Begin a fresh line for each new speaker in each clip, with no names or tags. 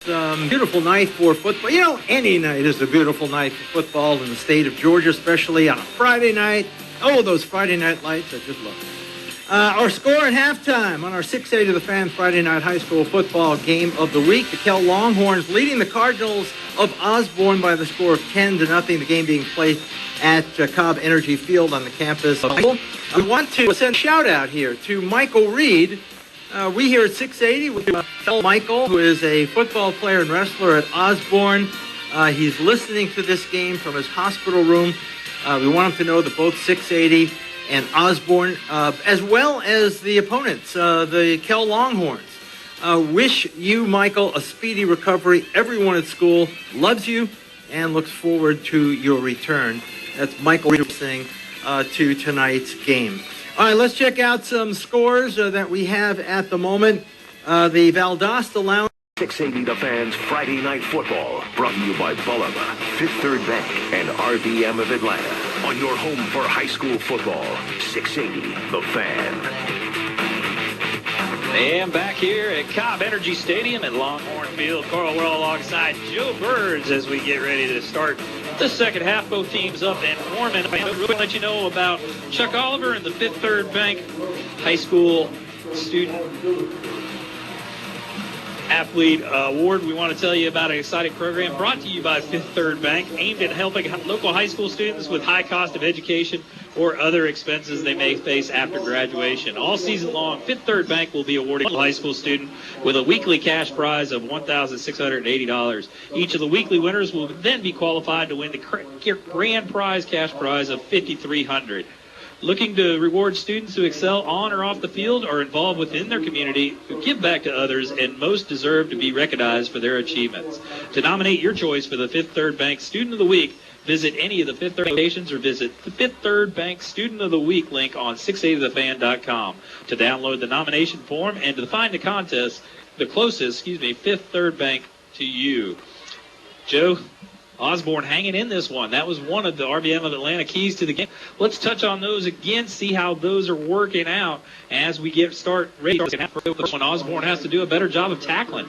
Beautiful night for football. You know, any night is a beautiful night for football in the state of Georgia, especially on a Friday night. Oh, those Friday night lights, I just love it. Our score at halftime on our 6A to the Fan Friday night high school football game of the week. The Kell Longhorns leading the Cardinals of Osborne by the score of 10-0. The game being played at Cobb Energy Field on the campus. We want to send a shout out here to Michael Reed. We here at 680 with fellow Michael, who is a football player and wrestler at Osborne. He's listening to this game from his hospital room. We want him to know that both 680 and Osborne, as well as the opponents, the Kell Longhorns, wish you, Michael, a speedy recovery. Everyone at school loves you and looks forward to your return. That's Michael Reed listening to tonight's game. All right, let's check out some scores that we have at the moment. The Valdosta Lounge.
680 The Fans Friday Night Football, brought to you by Bullum, Fifth Third Bank, and RBM of Atlanta. On your home for high school football, 680 The Fan.
And back here at Cobb Energy Stadium at Longhorn Field, Carl, we're all alongside Joe Birds as we get ready to start the second half. Both teams up and warming. We'll let you know about Chuck Oliver and the Fifth Third Bank High School Student Athlete Award. We want to tell you about an exciting program brought to you by Fifth Third Bank, aimed at helping local high school students with high cost of education or other expenses they may face after graduation. All season long, Fifth Third Bank will be awarding a high school student with a weekly cash prize of $1,680. Each of the weekly winners will then be qualified to win the grand prize cash prize of $5,300. Looking to reward students who excel on or off the field or involved within their community, who give back to others and most deserve to be recognized for their achievements. To nominate your choice for the Fifth Third Bank Student of the Week, visit any of the Fifth Third locations or visit the Fifth Third Bank Student of the Week link on 680thefan.com to download the nomination form and to find the closest Fifth Third Bank to you. Joe, Osborne hanging in this one. That was one of the RBM of Atlanta keys to the game. Let's touch on those again, see how those are working out as we start ready. When Osborne has to do a better job of tackling.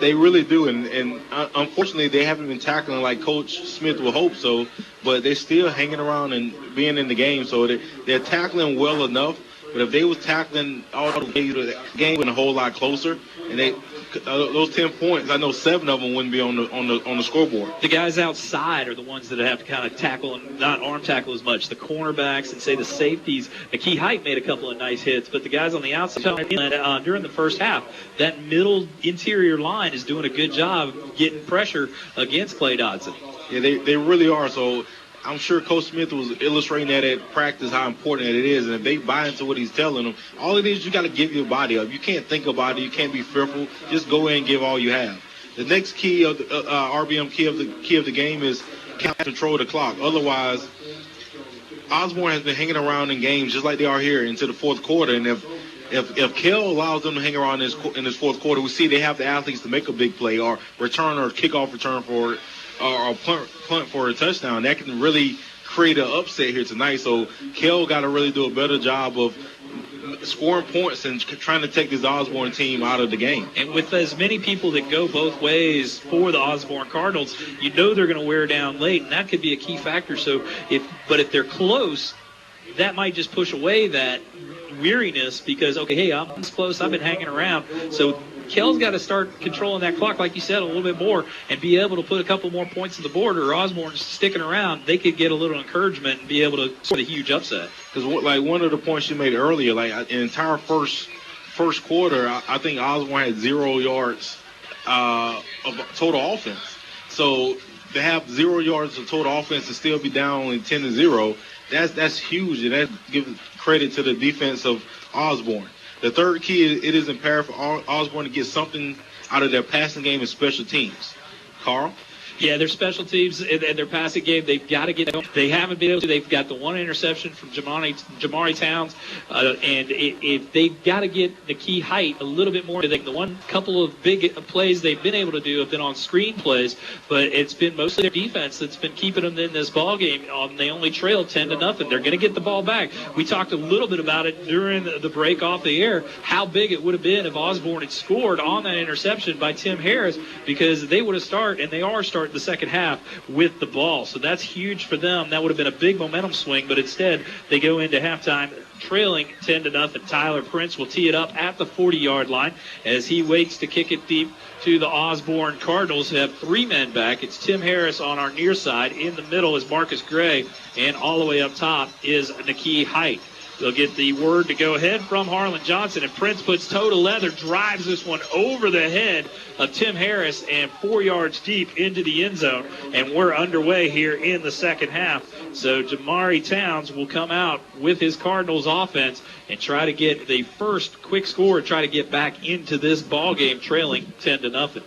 They really do, and unfortunately they haven't been tackling like Coach Smith would hope so, but they're still hanging around and being in the game, so they're tackling well enough. But if they was tackling all the way, the game would a whole lot closer, and those 10 points, I know 7 of them wouldn't be on the scoreboard.
The guys outside are the ones that have to kind of tackle and not arm tackle as much. The cornerbacks and, say, the safeties. Key Height made a couple of nice hits, but the guys on the outside during the first half, that middle interior line is doing a good job getting pressure against Clay Dodson.
Yeah, they really are. So I'm sure Coach Smith was illustrating that at practice how important it is, and if they buy into what he's telling them, all it is you got to give your body up. You can't think about it. You can't be fearful. Just go in and give all you have. The next key of the RBM key of the game is control the clock. Otherwise, Osborne has been hanging around in games just like they are here into the fourth quarter, and if Kell allows them to hang around in this fourth quarter, we see they have the athletes to make a big play or return or kickoff return for it. Or punt for a touchdown. That can really create an upset here tonight. So Kell got to really do a better job of scoring points and trying to take this Osborne team out of the game.
And with as many people that go both ways for the Osborne Cardinals, you know they're going to wear down late, and that could be a key factor. So if they're close, that might just push away that weariness because, okay, hey, I'm this close, I've been hanging around. So Kell's got to start controlling that clock, like you said, a little bit more and be able to put a couple more points on the board, or Osborne's sticking around. They could get a little encouragement and be able to score a huge upset.
Because, like, one of the points you made earlier, like, an entire first quarter, I think Osborne had 0 yards of total offense. So to have 0 yards of total offense and still be down only 10-0, that's huge, and that gives credit to the defense of Osborne. The third key is it is imperative for Osborne to get something out of their passing game and special teams. Carl?
Yeah, their special teams and their passing game, they've got to get – they haven't been able to. They've got the one interception from Jamari Towns, and if they've got to get the key height a little bit more. The one couple of big plays they've been able to do have been on screen plays, but it's been mostly their defense that's been keeping them in this ball game. They only trailed 10-0. They're going to get the ball back. We talked a little bit about it during the break off the air, how big it would have been if Osborne had scored on that interception by Tim Harris, because they would have started, and they are starting the second half with the ball. So that's huge for them. That would have been a big momentum swing, but instead they go into halftime trailing 10-0. Tyler Prince will tee it up at the 40-yard line as he waits to kick it deep to the Osborne Cardinals, who have three men back. It's Tim Harris on our near side. In the middle is Marcus Gray, and all the way up top is Nakeem Height. They'll get the word to go ahead from Harlan Johnson, and Prince puts toe to leather, drives this one over the head of Tim Harris and 4 yards deep into the end zone, and we're underway here in the second half. So Jamari Towns will come out with his Cardinals offense and try to get the first quick score, try to get back into this ball game trailing 10-0.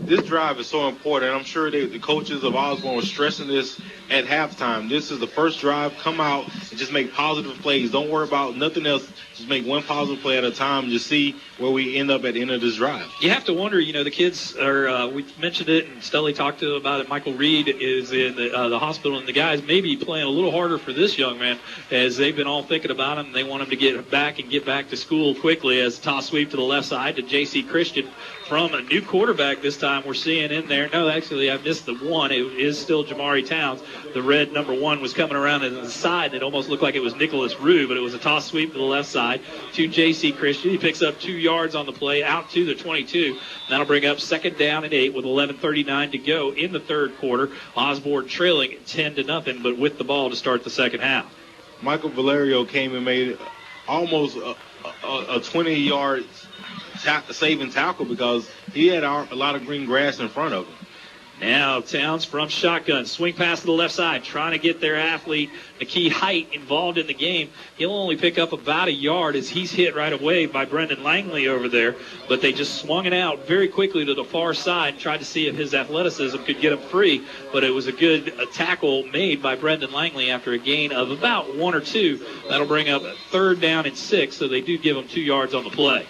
This drive is so important, and I'm sure the coaches of Osborne were stressing this at halftime. This is the first drive. Come out and just make positive plays. Don't worry about nothing else. Just make one positive play at a time and just see where we end up at the end of this drive.
You have to wonder, the kids are, we mentioned it, and Stelly talked about it. Michael Reed is in the hospital, and the guys may be playing a little harder for this young man as they've been all thinking about him. They want him to get back to school quickly, as toss sweep to the left side to J.C. Christian from a new quarterback this time we're seeing in there. No, actually, I missed the one. It is still Jamari Towns. The red number 1 was coming around to the side. It almost looked like it was Nicholas Rue, but it was a toss sweep to the left side to J.C. Christian. He picks up 2 yards on the play out to the 22. That'll bring up 2nd down and 8 with 11:39 to go in the third quarter. Osborne trailing 10-0, but with the ball to start the second half.
Michael Valerio came and made almost a 20-yard saving tackle because he had a lot of green grass in front of him.
Now Towns from shotgun. Swing pass to the left side, trying to get their athlete, Nakeem Height, involved in the game. He'll only pick up about a yard as he's hit right away by Brendan Langley over there. But they just swung it out very quickly to the far side and tried to see if his athleticism could get him free. But it was a good tackle made by Brendan Langley after a gain of about 1 or 2. That'll bring up 3rd down and 6, so they do give him 2 yards on the play.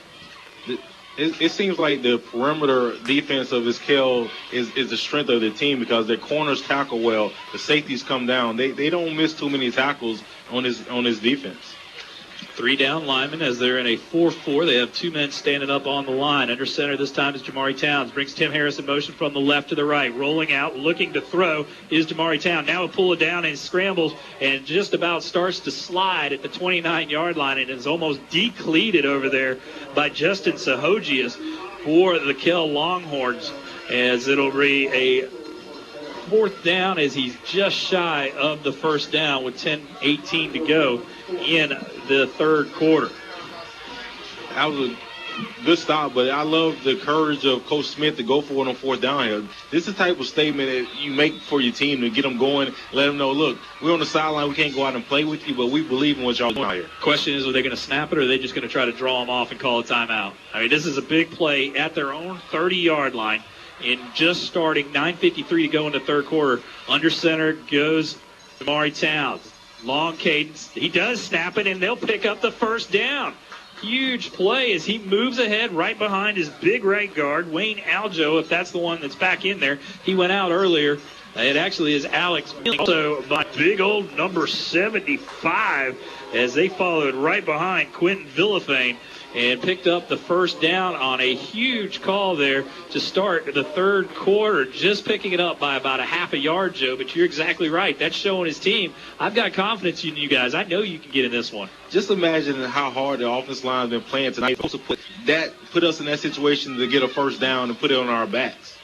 It seems like the perimeter defense of this Kell is the strength of the team because their corners tackle well. The safeties come down. They don't miss too many tackles on his defense.
3 down linemen as they're in a 4-4. They have 2 men standing up on the line. Under center this time is Jamari Towns. Brings Tim Harris in motion from the left to the right. Rolling out, looking to throw is Jamari Towns. Now he'll pull it down and scrambles and just about starts to slide at the 29-yard line and is almost decleated over there by Justin Sahogius for the Kell Longhorns, as it'll be a 4th down as he's just shy of the 1st down with 10:18 to go in the third quarter.
That was a good stop, but I love the courage of Coach Smith to go for it on 4th down here. This is the type of statement that you make for your team to get them going, let them know, look, we're on the sideline, we can't go out and play with you, but we believe in what y'all doing out here.
Question is, are they going to snap it, or are they just going to try to draw them off and call a timeout? I mean, this is a big play at their own 30-yard line. In just starting, 9:53 to go in the third quarter. Under center goes Jamari Towns. Long cadence. He does snap it, and they'll pick up the 1st down. Huge play as he moves ahead right behind his big right guard, Wayne Aljo, if that's the one that's back in there. He went out earlier. It actually is Alex, also by big old number 75, as they followed right behind Quentin Villafane and picked up the 1st down on a huge call there to start the third quarter. Just picking it up by about a half a yard, Joe, but you're exactly right. That's showing his team, I've got confidence in you guys. I know you can get in this one.
Just imagine how hard the offensive line has been playing tonight. Supposed to put us in that situation to get a 1st down and put it on our backs.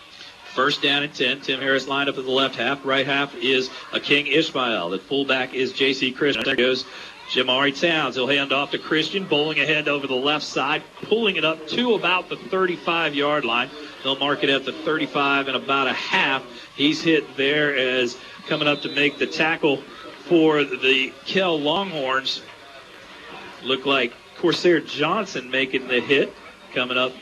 1st down and 10. Tim Harris lined up at the left half. Right half is a King Ishmael. The fullback is J.C. Christian. There goes Jamari Towns. He'll hand off to Christian, bowling ahead over the left side, pulling it up to about the 35-yard line. They'll mark it at the 35 and about a half. He's hit there as coming up to make the tackle for the Kell Longhorns. Look like Corsair Johnson making the hit. Coming up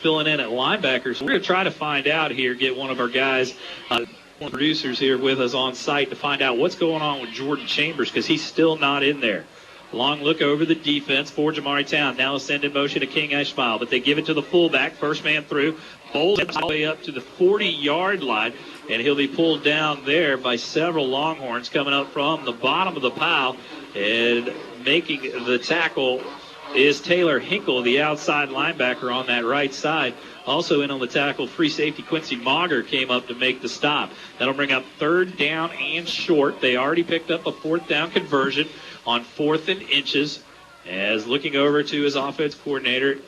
filling in at linebacker. So we're going to try to find out here, get one of our guys, one of the producers here with us on site to find out what's going on with Jordan Chambers, because he's still not in there. Long look over the defense for Jamari Town. Now a send in motion to King Ishmael, but they give it to the fullback. First man through. Bowls all the way up to the 40-yard line, and he'll be pulled down there by several Longhorns coming up from the bottom of the pile. And making the tackle is Taylor Hinkle, the outside linebacker on that right side. Also in on the tackle, free safety Quincy Mauger came up to make the stop. That'll bring up 3rd down and short. They already picked up a 4th down conversion on 4th and inches. As looking over to his offense coordinator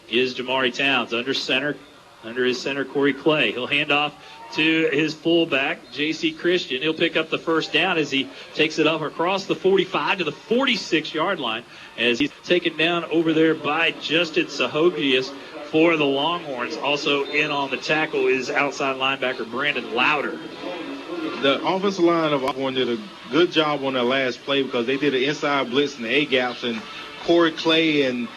is Jamari Towns under his center, Corey Clay. He'll hand off to his fullback, J.C. Christian. He'll pick up the 1st down as he takes it up across the 45 to the 46-yard line, as he's taken down over there by Justin Sahogius for the Longhorns. Also in on the tackle is outside linebacker Brandon Louder.
The offensive line of Osborne did a good job on that last play because they did an inside blitz in the A-gaps, and Corey Clay and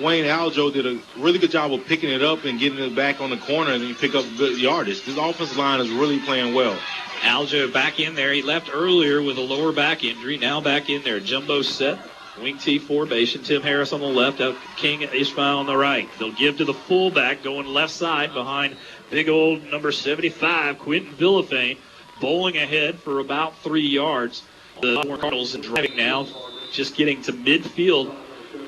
Wayne Aljo did a really good job of picking it up and getting it back on the corner, and then pick up good yardage. This offensive line is really playing well.
Aljo back in there. He left earlier with a lower back injury. Now back in there. Jumbo set. Wing T formation. Tim Harris on the left. Out King Ishmael on the right. They'll give to the fullback going left side behind big old number 75, Quentin Villafane, bowling ahead for about 3 yards. The Cardinals driving now, just getting to midfield.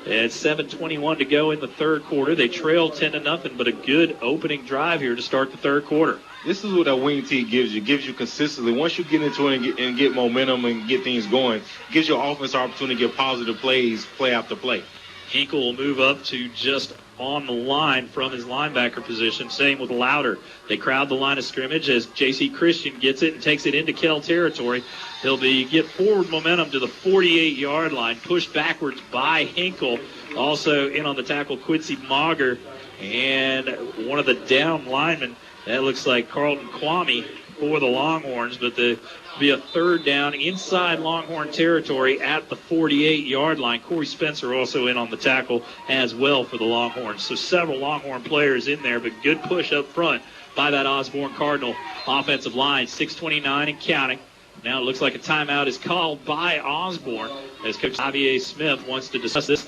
At 7:21 to go in the 3rd quarter. They trail 10-0, but a good opening drive here to start the 3rd quarter.
This is what that wing tee gives you. It gives you consistency. Once you get into it and get momentum and get things going, it gives your offense opportunity to get positive plays, play after play.
Hinkle will move up to just on the line from his linebacker position. Same with Louder. They crowd the line of scrimmage as J.C. Christian gets it and takes it into Kell territory. He'll get forward momentum to the 48-yard line, pushed backwards by Hinkle. Also in on the tackle, Quincy Mauger, and one of the down linemen. That looks like Carlton Kwame for the Longhorns, but there'll be a 3rd down inside Longhorn territory at the 48-yard line. Corey Spencer also in on the tackle as well for the Longhorns. So several Longhorn players in there, but good push up front by that Osborne Cardinal offensive line. 6:29 and counting. Now it looks like a timeout is called by Osborne as Coach Javier Smith wants to discuss this.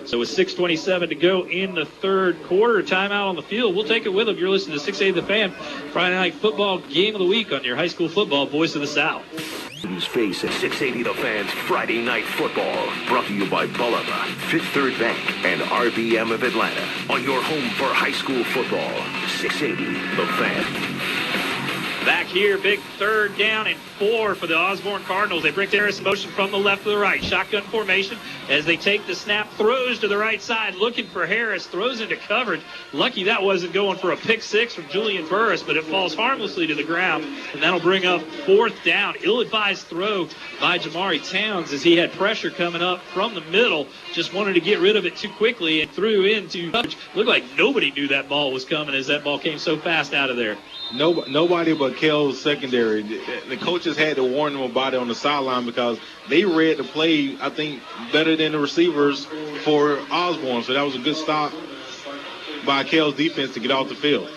So with 6:27 to go in the 3rd quarter, timeout on the field. We'll take it with them. You're listening to 680 The Fan, Friday Night Football Game of the Week on your high school football voice of the South.
Who's face at 680 The Fan's Friday Night Football, brought to you by Bulliva, Fifth Third Bank, and RBM of Atlanta. On your home for high school football, 680 The Fan.
Back here, big 3rd down and 4 for the Osborne Cardinals. They bring Harris in motion from the left to the right. Shotgun formation as they take the snap, throws to the right side, looking for Harris, throws into coverage. Lucky that wasn't going for a pick 6 from Julian Burris, but it falls harmlessly to the ground, and that'll bring up 4th down. Ill-advised throw by Jamari Towns as he had pressure coming up from the middle. Just wanted to get rid of it too quickly and threw into coverage. Looked like nobody knew that ball was coming as that ball came so fast out of there.
Nobody but Kell's secondary. The coaches had to warn them about it on the sideline because they read the play, I think, better than the receivers for Osborne. So that was a good stop by Kell's defense to get off the field.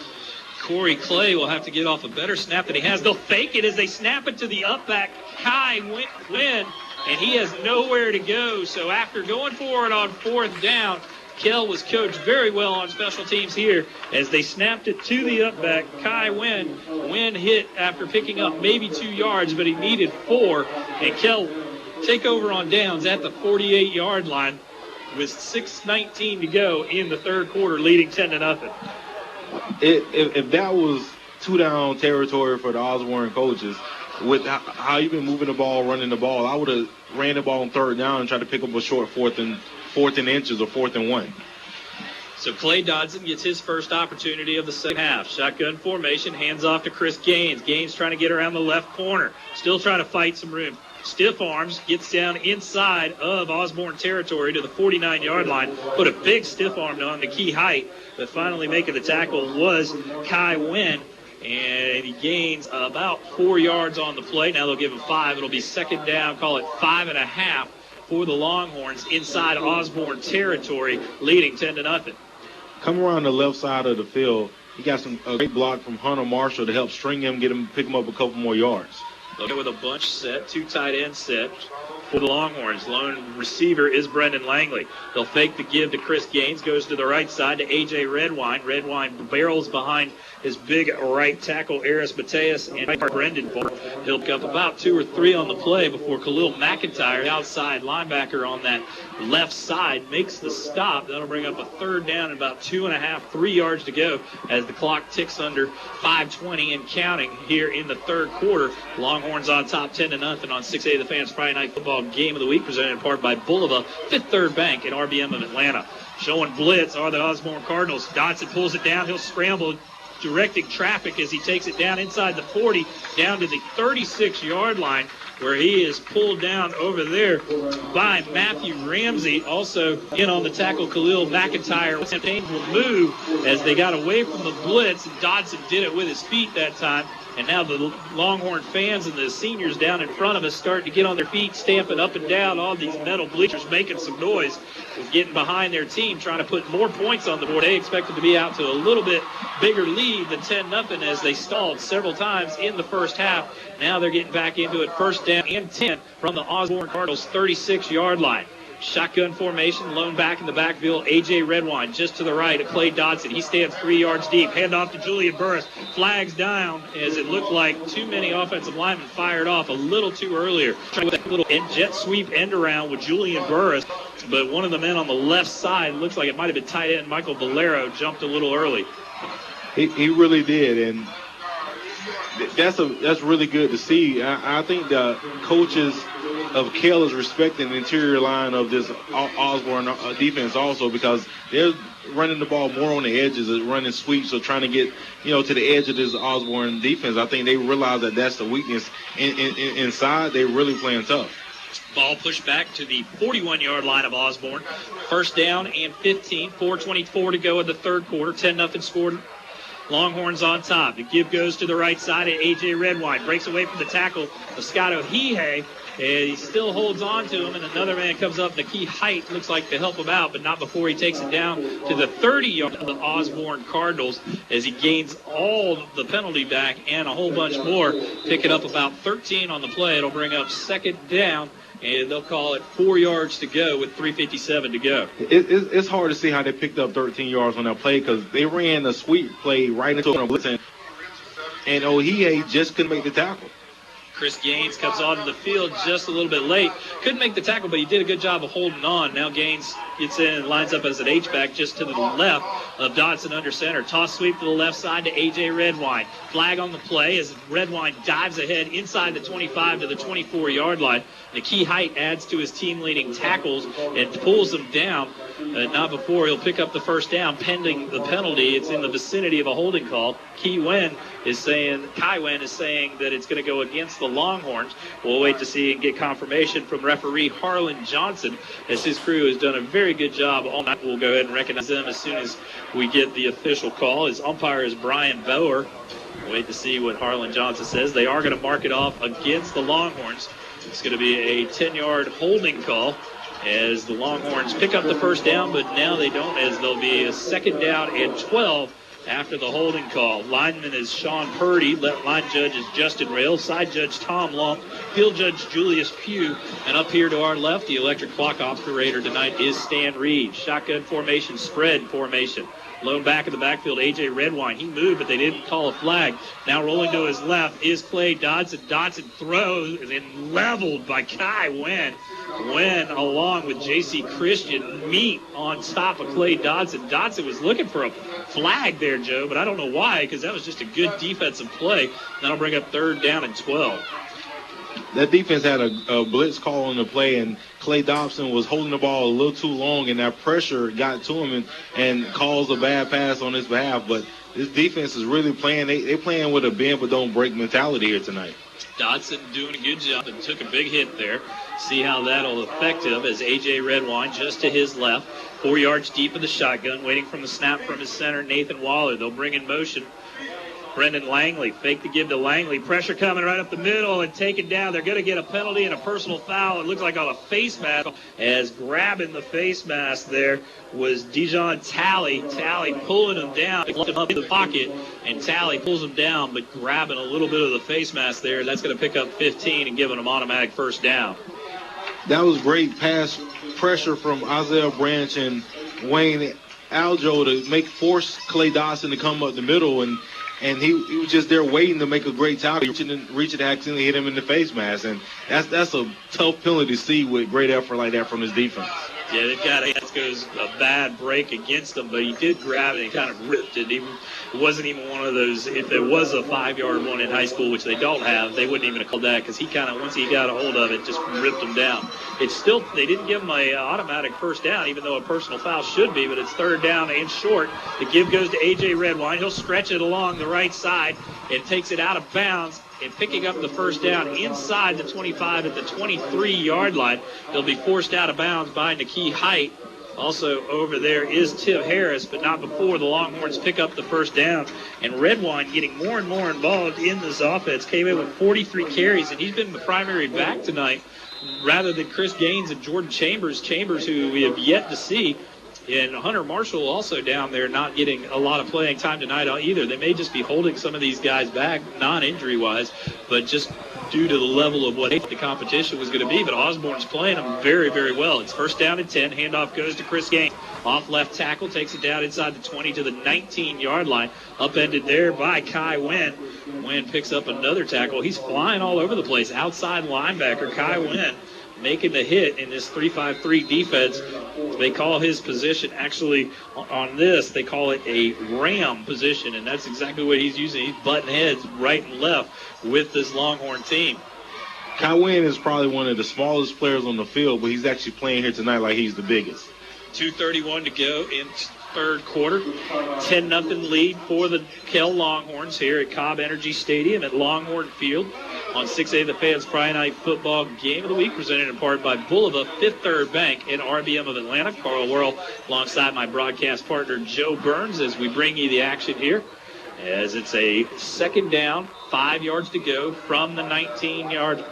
Corey Clay will have to get off a better snap than he has. They'll fake it as they snap it to the up back, Kai Wynn, and he has nowhere to go. So after going for it on 4th down, Kell was coached very well on special teams here as they snapped it to the up back, Kai Wynn. Wynn hit after picking up maybe 2 yards, but he needed 4. And Kell take over on downs at the 48-yard line with 6:19 to go in the 3rd quarter, leading 10-0.
If that was 2-down territory for the Osborne coaches, with how you've been moving the ball, running the ball, I would have ran the ball on 3rd down and tried to pick up a short 4th and inches or 4th and 1.
So Clay Dodson gets his first opportunity of the second half. Shotgun formation, hands off to Chris Gaines. Gaines trying to get around the left corner. Still trying to fight some room. Stiff arms, gets down inside of Osborne territory to the 49-yard line. Put a big stiff arm on the key height. But finally making the tackle was Kai Wynn. And he gains about 4 yards on the play. Now they'll give him 5. It'll be 2nd down, call it 5.5 for the Longhorns inside Osborne territory, leading 10-0.
come around the left side of the field. He got a great block from Hunter Marshall to help string him, pick him up a couple more yards.
They'll go with a bunch set, 2 tight end set for the Longhorns. Lone receiver is Brendan Langley. They'll fake the give to Chris Gaines, goes to the right side to A.J. Redwine. Redwine barrels behind his big right tackle, Aris Mateus, and Brendan Ford. He'll pick up about 2 or 3 on the play before Khalil McIntyre, outside linebacker on that left side, makes the stop. That'll bring up a 3rd down and about 2.5, 3 yards to go as the clock ticks under 5:20 and counting here in the 3rd quarter. Longhorns on top 10-0 on 6A The Fans Friday Night Football Game of the Week, presented in part by Bulova, Fifth Third Bank and RBM of Atlanta. Showing blitz are the Osborne Cardinals. Dotson pulls it down. He'll scramble, directing traffic as he takes it down inside the 40, down to the 36-yard line, where he is pulled down over there by Matthew Ramsey. Also in on the tackle, Khalil McIntyre. Champagne will move as they got away from the blitz, and Dodson did it with his feet that time. And now the Longhorn fans and the seniors down in front of us starting to get on their feet, stamping up and down on these metal bleachers, making some noise, getting behind their team, trying to put more points on the board. They expected to be out to a little bit bigger lead than 10-0 as they stalled several times in the first half. Now they're getting back into it, 1st down and 10 from the Osborne Cardinals 36-yard line. Shotgun formation, lone back in the backfield, A.J. Redwine just to the right of Clay Dodson. He stands 3 yards deep. Hand off to Julian Burris. Flags down as it looked like too many offensive linemen fired off a little too earlier. Trying with that little jet sweep end around with Julian Burris. But one of the men on the left side, looks like it might have been tight end Michael Valero, jumped a little early.
He really did, and that's really good to see. I think the coaches of Kell is respecting the interior line of this Osborne defense also, because they're running the ball more on the edges, running sweeps, or trying to get to the edge of this Osborne defense. I think they realize that that's the weakness. Inside, they're really playing tough.
Ball pushed back to the 41-yard line of Osborne. 1st down and 15, 4:24 to go in the 3rd quarter. 10-0 scored. Longhorns on top. The give goes to the right side of A.J. Redwine. Breaks away from the tackle, Moscato Hihe. And he still holds on to him, and another man comes up. Nikki Height looks like to help him out, but not before he takes it down to the 30-yard of the Osborne Cardinals as he gains all the penalty back and a whole bunch more. Picking up about 13 on the play. It'll bring up 2nd down, and they'll call it 4 yards to go with 3:57 to go.
It's hard to see how they picked up 13 yards on that play, because they ran a sweep play right into a blitz, and Ohie just couldn't make the tackle.
Chris Gaines comes onto the field just a little bit late. Couldn't make the tackle, but he did a good job of holding on. Now Gaines gets in and lines up as an H-back just to the left of Dodson under center. Toss sweep to the left side to A.J. Redwine. Flag on the play as Redwine dives ahead inside the 25 to the 24-yard line. Nikki Height adds to his team-leading tackles and pulls them down. Not before he'll pick up the 1st down pending the penalty. It's in the vicinity of a holding call. Kai Wen is saying that it's going to go against the Longhorns. We'll wait to see and get confirmation from referee Harlan Johnson, as his crew has done a very good job all night. We'll go ahead and recognize them as soon as we get the official call. His umpire is Brian Bower. Wait to see what Harlan Johnson says. They are going to mark it off against the Longhorns. It's going to be a 10-yard holding call as the Longhorns pick up the 1st down, but now they don't, as there'll be a 2nd down and 12 after the holding call. Lineman is Sean Purdy. Line judge is Justin Rail. Side judge Tom Long. Field judge Julius Pugh. And up here to our left, the electric clock operator tonight is Stan Reed. Shotgun formation, spread formation. Lone back in the backfield, A.J. Redwine. He moved, but they didn't call a flag. Now rolling to his left is Clay Dodson. Dodson throws and leveled by Kai Wen. Wen, along with J.C. Christian, meet on top of Clay Dodson. Dodson was looking for a flag there, Joe, but I don't know why, because that was just a good defensive play. That'll bring up 3rd down and 12.
That defense had a blitz call on the play, and Clay Dobson was holding the ball a little too long, and that pressure got to him and caused a bad pass on his behalf. But this defense is really playing. They playing with a bend but don't break mentality here tonight.
Dodson doing a good job and took a big hit there. See how that'll affect him as A.J. Redwine just to his left. 4 yards deep in the shotgun, waiting from the snap from his center, Nathan Waller. They'll bring in motion Brendan Langley, fake the give to Langley. Pressure coming right up the middle and taken down. They're going to get a penalty and a personal foul. It looks like on a face mask, as grabbing the face mask there was Dijon Talley. Talley pulling him down, left him up in the pocket, and Talley pulls him down, but grabbing a little bit of the face mask there. That's going to pick up 15 and give him automatic first down.
That was great pass pressure from Isaiah Branch and Wayne Aljo to force Clay Dodson to come up the middle, and he was just there waiting to make a great tackle. Reaching accidentally hit him in the face mask, and that's a tough penalty to see with great effort like that from his defense.
Yeah, they've got that goes a bad break against him, but he did grab it and kind of ripped it. It wasn't even one of those. If there was a 5-yard one in high school, which they don't have, they wouldn't even have called that because he kind of, once he got a hold of it, just ripped him down. It's still, they didn't give him a automatic first down, even though a personal foul should be, but it's third down and short. The give goes to A.J. Redwine. He'll stretch it along the right side and takes it out of bounds. And picking up the first down inside the 25 at the 23-yard line. He'll be forced out of bounds by Nikki Height. Also over there is Tim Harris, but not before the Longhorns pick up the first down. And Redwine getting more and more involved in this offense. Came in with 43 carries, and he's been the primary back tonight rather than Chris Gaines and Jordan Chambers. Chambers, who we have yet to see. And Hunter Marshall also down there not getting a lot of playing time tonight either. They may just be holding some of these guys back, non-injury-wise, but just due to the level of what the competition was going to be. But Osborne's playing them very, very well. It's first down and 10. Handoff goes to Chris Gaines. Off left tackle, takes it down inside the 20 to the 19-yard line. Upended there by Kai Wynn. Wynn picks up another tackle. He's flying all over the place. Outside linebacker Kai Wynn making the hit in this 3-5-3 defense. They call his position, actually, on this, they call it a ram position, and that's exactly what he's using. He's butting heads right and left with this Longhorn team.
Kai Wynn is probably one of the smallest players on the field, but he's actually playing here tonight like he's the biggest.
2:31 to go in third quarter. 10-0 lead for the Kell Longhorns here at Cobb Energy Stadium at Longhorn Field on 6A The Fans Friday Night Football Game of the Week, presented in part by Bulova, Fifth Third Bank, and RBM of Atlanta. Carl Worrell alongside my broadcast partner Joe Burns as we bring you the action here, as it's a second down, 5 yards to go from the 19-yard.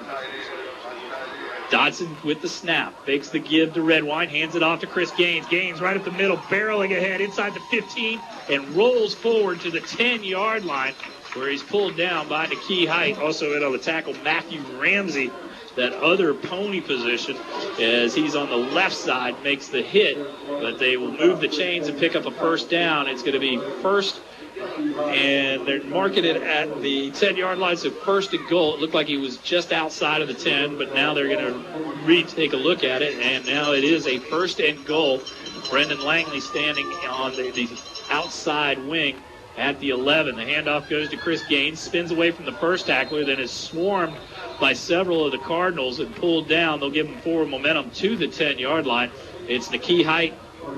Dodson with the snap, fakes the give to Redwine, hands it off to Chris Gaines. Gaines right up the middle, barreling ahead inside the 15, and rolls forward to the 10-yard line, where he's pulled down by Nikki Height. Also in on the tackle, Matthew Ramsey, that other pony position, as he's on the left side, makes the hit, but they will move the chains and pick up a first down. It's going to be first, and they're marking it at the 10-yard line, so first and goal. It looked like he was just outside of the 10, but now they're going to take a look at it, and now it is a first and goal. Brendan Langley standing on the outside wing at the 11. The handoff goes to Chris Gaines, spins away from the first tackler, then is swarmed by several of the Cardinals and pulled down. They'll give him forward momentum to the 10-yard line. It's Nikki Height,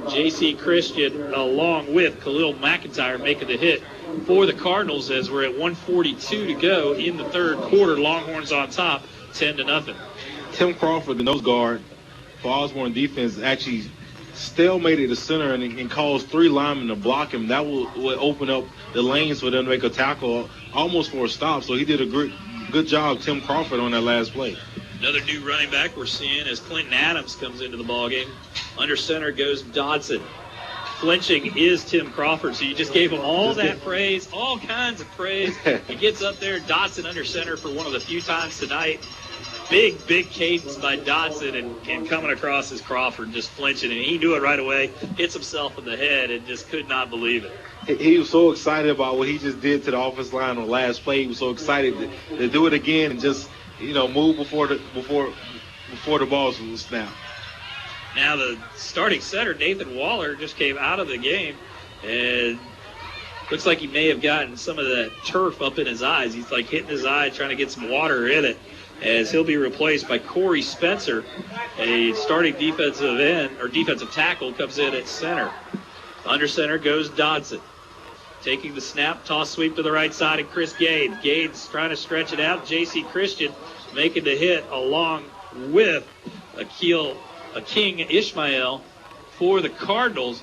J.C. Christian, along with Khalil McIntyre making the hit for the Cardinals as we're at 1:42 to go in the third quarter. Longhorns on top, 10-0.
Tim Crawford, the nose guard for Osborne defense, actually stalemated the center and caused 3 linemen to block him. That will open up the lanes for them to make a tackle almost for a stop. So he did a good job, Tim Crawford, on that last play.
Another new running back we're seeing as Clinton Adams comes into the ballgame. Under center goes Dodson. Flinching is Tim Crawford. So you just gave him all that praise, all kinds of praise. He gets up there, Dodson under center for one of the few times tonight. Big cadence by Dodson and coming across as Crawford, just flinching. And he knew it right away, hits himself in the head and just could not believe it.
He was so excited about what he just did to the offensive line on the last play. He was so excited to do it again and just, move before the ball was snapped.
Now the starting center, Nathan Waller, just came out of the game and looks like he may have gotten some of that turf up in his eyes. He's like hitting his eye, trying to get some water in it, as he'll be replaced by Corey Spencer, a starting defensive end or defensive tackle, comes in at center. Under center goes Dodson. Taking the snap, toss sweep to the right side, and Chris Gaines. Gaines trying to stretch it out. J.C. Christian making the hit along with King Ishmael for the Cardinals.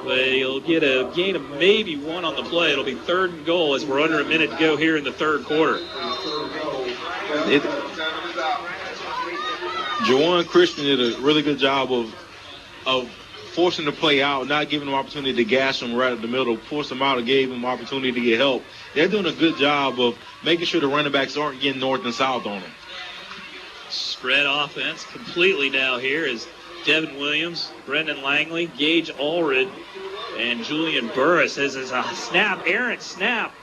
They'll get a gain of maybe 1 on the play. It'll be 3rd and goal as we're under a minute to go here in the 3rd quarter.
Jawan Christian did a really good job of forcing the play out, not giving them opportunity to gash them right at the middle, forced them out and gave them opportunity to get help. They're doing a good job of making sure the running backs aren't getting north and south on them.
Spread offense completely now here is Devin Williams, Brendan Langley, Gage Allred, and Julian Burris. As is a snap, errant snap.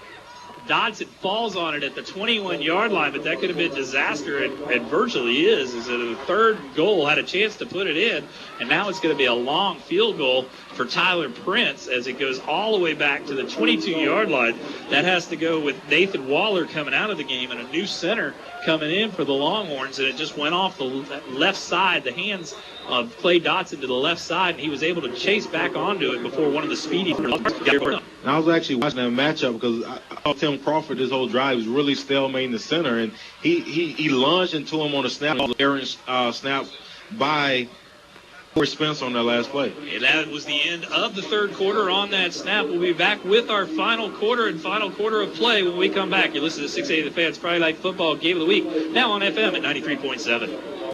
Dodson falls on it at the 21-yard line, but that could have been disaster, and virtually is. Is it a 3rd goal, had a chance to put it in, and now it's going to be a long field goal for Tyler Prince as it goes all the way back to the 22-yard line. That has to go with Nathan Waller coming out of the game and a new center coming in for the Longhorns, and it just went off the left side, the hands of Clay Dotson to the left side, and he was able to chase back onto it before one of the speedy.
And I was actually watching that matchup because I thought Tim Crawford this whole drive was really stalemating the center, and he lunged into him on a snap, errant snap by Corey Spence on that last play.
And that was the end of the 3rd quarter on that snap. We'll be back with our final quarter of play when we come back. You listen to 680 The Fans Friday Night Football Game of the Week, now on FM at 93.7.